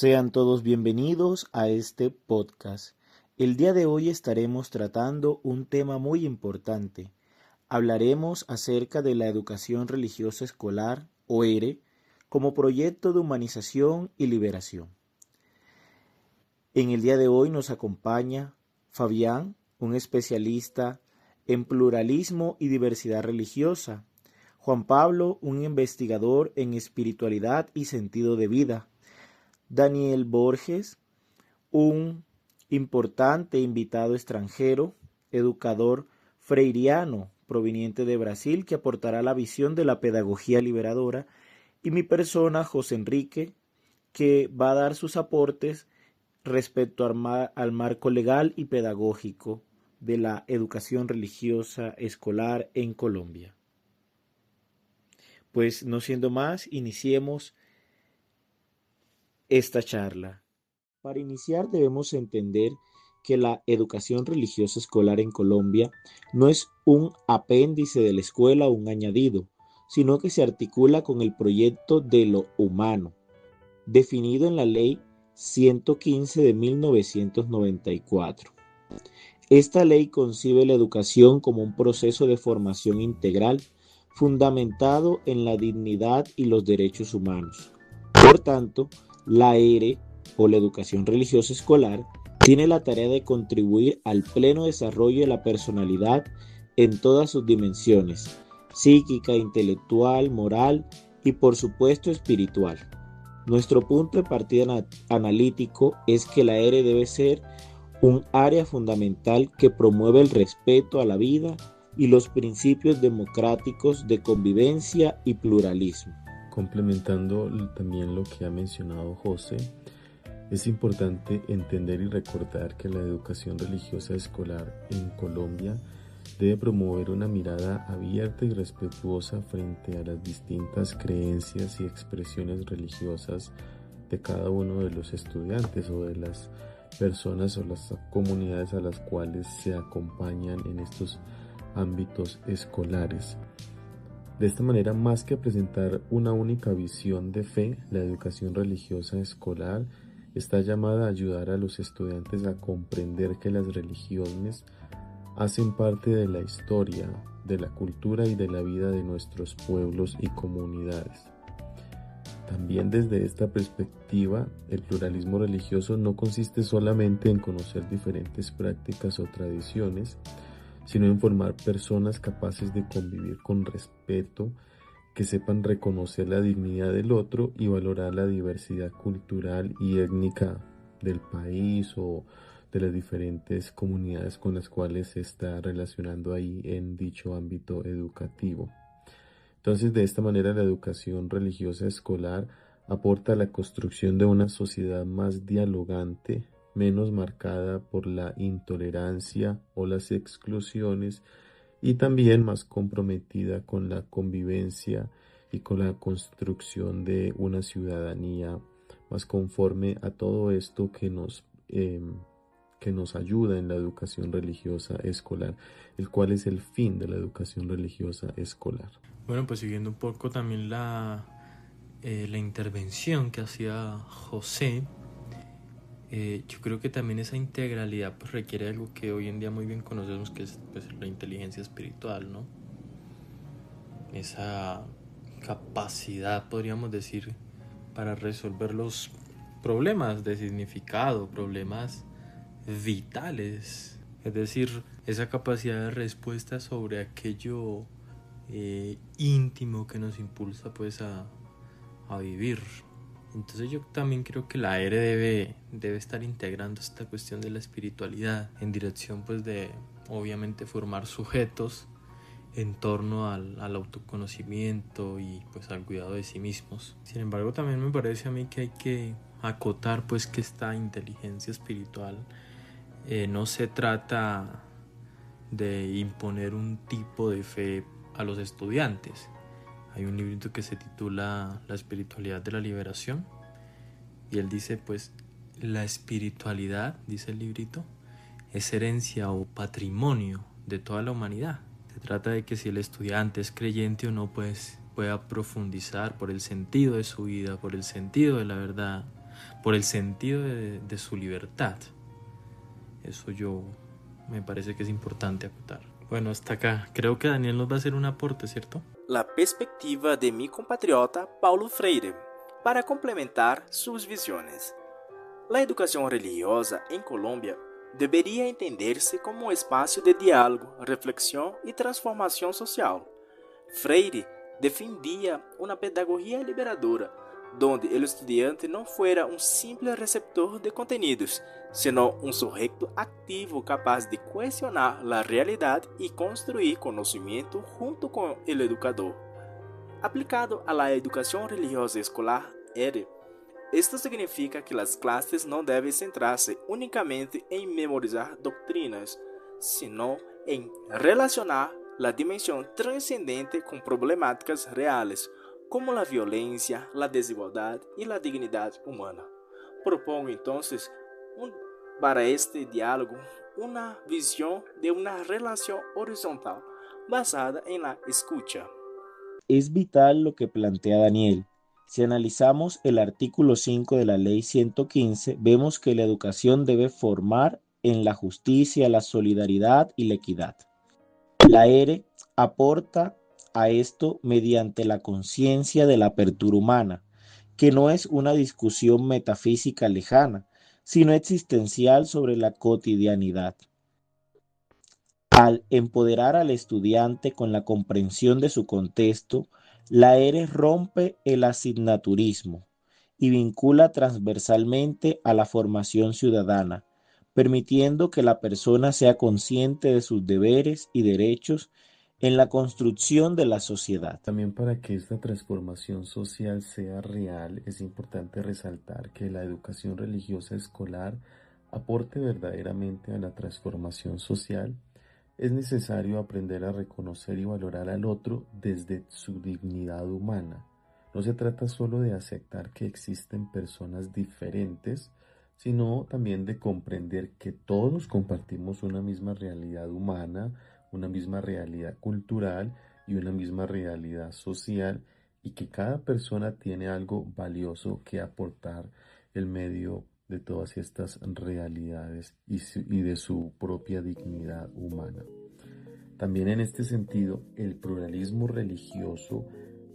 Sean todos bienvenidos a este podcast. El día de hoy estaremos tratando un tema muy importante. Hablaremos acerca de la educación religiosa escolar, o ERE, como proyecto de humanización y liberación. En el día de hoy nos acompaña Fabián, un especialista en pluralismo y diversidad religiosa. Juan Pablo, un investigador en espiritualidad y sentido de vida. Daniel Borges, un importante invitado extranjero, educador freiriano proveniente de Brasil, que aportará la visión de la pedagogía liberadora, y mi persona, José Enrique, que va a dar sus aportes respecto al marco legal y pedagógico de la educación religiosa escolar en Colombia. Pues no siendo más, iniciemos esta charla. Para iniciar debemos entender que la educación religiosa escolar en Colombia no es un apéndice de la escuela o un añadido, sino que se articula con el proyecto de lo humano, definido en la Ley 115 de 1994. Esta ley concibe la educación como un proceso de formación integral fundamentado en la dignidad y los derechos humanos. Por tanto, la ERE, o la educación religiosa escolar, tiene la tarea de contribuir al pleno desarrollo de la personalidad en todas sus dimensiones, psíquica, intelectual, moral y por supuesto espiritual. Nuestro punto de partida analítico es que la ERE debe ser un área fundamental que promueve el respeto a la vida y los principios democráticos de convivencia y pluralismo. Complementando también lo que ha mencionado José, es importante entender y recordar que la educación religiosa escolar en Colombia debe promover una mirada abierta y respetuosa frente a las distintas creencias y expresiones religiosas de cada uno de los estudiantes o de las personas o las comunidades a las cuales se acompañan en estos ámbitos escolares. De esta manera, más que presentar una única visión de fe, la educación religiosa escolar está llamada a ayudar a los estudiantes a comprender que las religiones hacen parte de la historia, de la cultura y de la vida de nuestros pueblos y comunidades. También desde esta perspectiva, el pluralismo religioso no consiste solamente en conocer diferentes prácticas o tradiciones, sino en formar personas capaces de convivir con respeto, que sepan reconocer la dignidad del otro y valorar la diversidad cultural y étnica del país o de las diferentes comunidades con las cuales se está relacionando ahí en dicho ámbito educativo. Entonces, de esta manera, la educación religiosa escolar aporta a la construcción de una sociedad más dialogante, menos marcada por la intolerancia o las exclusiones y también más comprometida con la convivencia y con la construcción de una ciudadanía más conforme a todo esto que nos ayuda en la educación religiosa escolar, el cual es el fin de la educación religiosa escolar. Bueno, pues siguiendo un poco también la intervención que hacía José, yo creo que también esa integralidad pues requiere algo que hoy en día muy bien conocemos, que es pues, la inteligencia espiritual, ¿no? Esa capacidad, podríamos decir, para resolver los problemas de significado, problemas vitales, es decir, esa capacidad de respuesta sobre aquello íntimo que nos impulsa pues a vivir. Entonces yo también creo que la ERE debe estar integrando esta cuestión de la espiritualidad en dirección pues de obviamente formar sujetos en torno al autoconocimiento y pues al cuidado de sí mismos. Sin embargo, también me parece a mí que hay que acotar pues que esta inteligencia espiritual no se trata de imponer un tipo de fe a los estudiantes. Hay un librito que se titula La espiritualidad de la liberación y él dice pues la espiritualidad, dice el librito, es herencia o patrimonio de toda la humanidad. Se trata de que si el estudiante es creyente o no, pues pueda profundizar por el sentido de su vida, por el sentido de la verdad, por el sentido de su libertad. Eso me parece que es importante acotar. Bueno, hasta acá. Creo que Daniel nos va a hacer un aporte, ¿cierto? La perspectiva de mi compatriota Paulo Freire, para complementar sus visiones. La educación religiosa en Colombia debería entenderse como un espacio de diálogo, reflexión y transformación social. Freire defendía una pedagogía liberadora, donde el estudiante no fuera un simple receptor de contenidos, sino un sujeto activo capaz de cuestionar la realidad y construir conocimiento junto con el educador. Aplicado a la educación religiosa escolar ERE, esto significa que las clases no deben centrarse únicamente en memorizar doctrinas, sino en relacionar la dimensión trascendente con problemáticas reales, como la violencia, la desigualdad y la dignidad humana. Propongo entonces para este diálogo una visión de una relación horizontal basada en la escucha. Es vital lo que plantea Daniel. Si analizamos el artículo 5 de la Ley 115, vemos que la educación debe formar en la justicia, la solidaridad y la equidad. La ERE aporta a esto mediante la conciencia de la apertura humana, que no es una discusión metafísica lejana, sino existencial sobre la cotidianidad. Al empoderar al estudiante con la comprensión de su contexto, la ERE rompe el asignaturismo y vincula transversalmente a la formación ciudadana, permitiendo que la persona sea consciente de sus deberes y derechos en la construcción de la sociedad. También para que esta transformación social sea real, es importante resaltar que la educación religiosa escolar aporte verdaderamente a la transformación social. Es necesario aprender a reconocer y valorar al otro desde su dignidad humana. No se trata solo de aceptar que existen personas diferentes, sino también de comprender que todos compartimos una misma realidad humana, una misma realidad cultural y una misma realidad social, y que cada persona tiene algo valioso que aportar en medio de todas estas realidades y de su propia dignidad humana. También en este sentido, el pluralismo religioso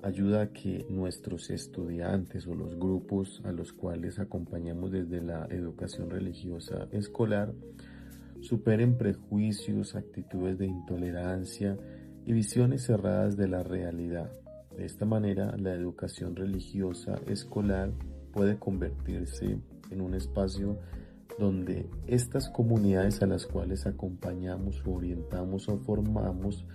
ayuda a que nuestros estudiantes o los grupos a los cuales acompañamos desde la educación religiosa escolar superen prejuicios, actitudes de intolerancia y visiones cerradas de la realidad. De esta manera, la educación religiosa escolar puede convertirse en un espacio donde estas comunidades a las cuales acompañamos, orientamos o formamos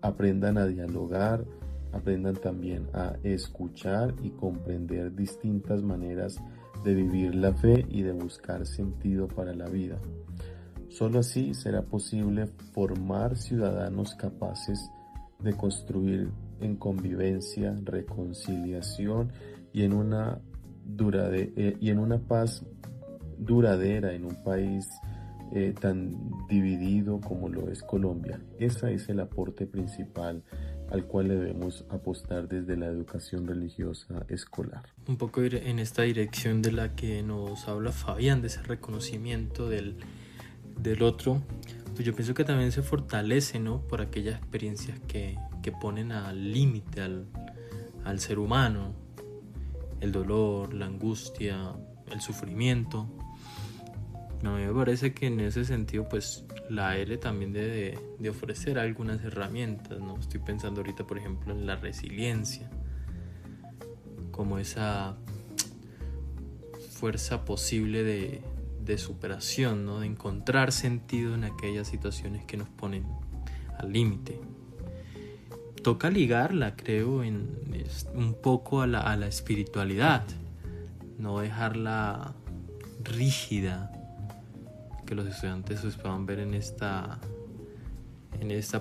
aprendan a dialogar, aprendan también a escuchar y comprender distintas maneras de vivir la fe y de buscar sentido para la vida. Solo así será posible formar ciudadanos capaces de construir en convivencia, reconciliación y en una paz duradera en un país tan dividido como lo es Colombia. Ese es el aporte principal al cual debemos apostar desde la educación religiosa escolar. Un poco en esta dirección de la que nos habla Fabián, de ese reconocimiento del otro, pues yo pienso que también se fortalece, ¿no?, por aquellas experiencias que ponen al límite al ser humano, el dolor, la angustia, el sufrimiento. A mí me parece que en ese sentido pues la ERE también debe de ofrecer algunas herramientas, ¿no? Estoy pensando ahorita por ejemplo en la resiliencia, como esa fuerza posible de superación, ¿no?, de encontrar sentido en aquellas situaciones que nos ponen al límite. Toca ligarla, creo, un poco a la espiritualidad, no dejarla rígida, que los estudiantes pues puedan ver en esta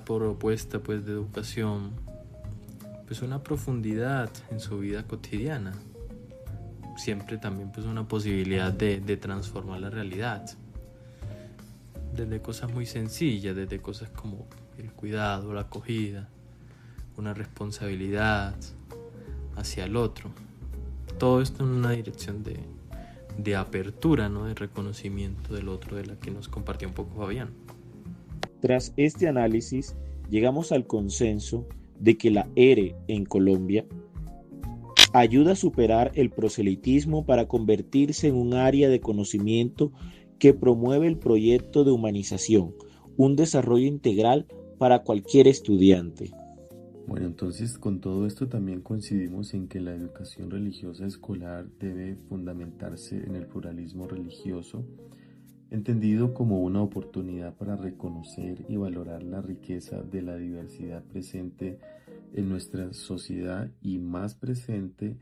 propuesta pues de educación pues una profundidad en su vida cotidiana, siempre también pues una posibilidad de transformar la realidad desde cosas muy sencillas, desde cosas como el cuidado, la acogida, una responsabilidad hacia el otro. todo esto en una dirección de apertura, ¿no? De reconocimiento del otro, de la que nos compartió un poco Fabián. Tras este análisis, llegamos al consenso de que la ERE en Colombia ayuda a superar el proselitismo para convertirse en un área de conocimiento que promueve el proyecto de humanización, un desarrollo integral para cualquier estudiante. Bueno, entonces con todo esto también coincidimos en que la educación religiosa escolar debe fundamentarse en el pluralismo religioso, entendido como una oportunidad para reconocer y valorar la riqueza de la diversidad presente en nuestra sociedad y más presente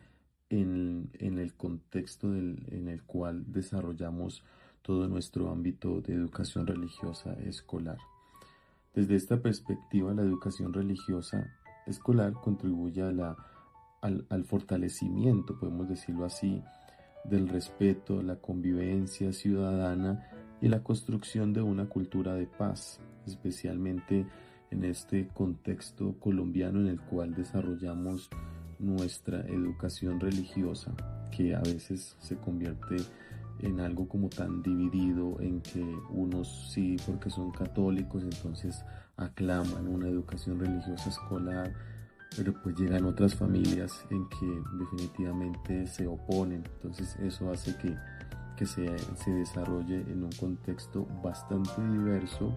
en el contexto en el cual desarrollamos todo nuestro ámbito de educación religiosa escolar. Desde esta perspectiva, la educación religiosa escolar contribuye al fortalecimiento, podemos decirlo así, del respeto, la convivencia ciudadana y la construcción de una cultura de paz, especialmente en este contexto colombiano en el cual desarrollamos nuestra educación religiosa, que a veces se convierte en algo como tan dividido, en que unos sí, porque son católicos, entonces aclaman una educación religiosa escolar, pero pues llegan otras familias en que definitivamente se oponen. Entonces eso hace que se desarrolle en un contexto bastante diverso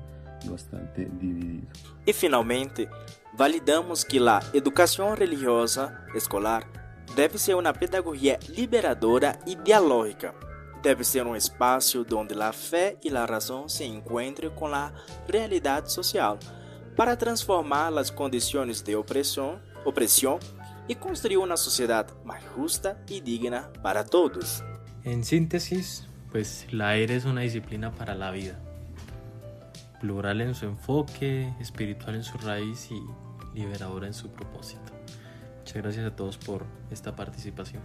y bastante dividido. E finalmente, validamos que a educação religiosa escolar deve ser uma pedagogia liberadora e dialógica. Deve ser um espaço onde a fé e a razão se encontrem com a realidade social, para transformar as condições de opressão e construir uma sociedade mais justa e digna para todos. En síntesis, pues la ERE es una disciplina para la vida, plural en su enfoque, espiritual en su raíz y liberadora en su propósito. Muchas gracias a todos por esta participación.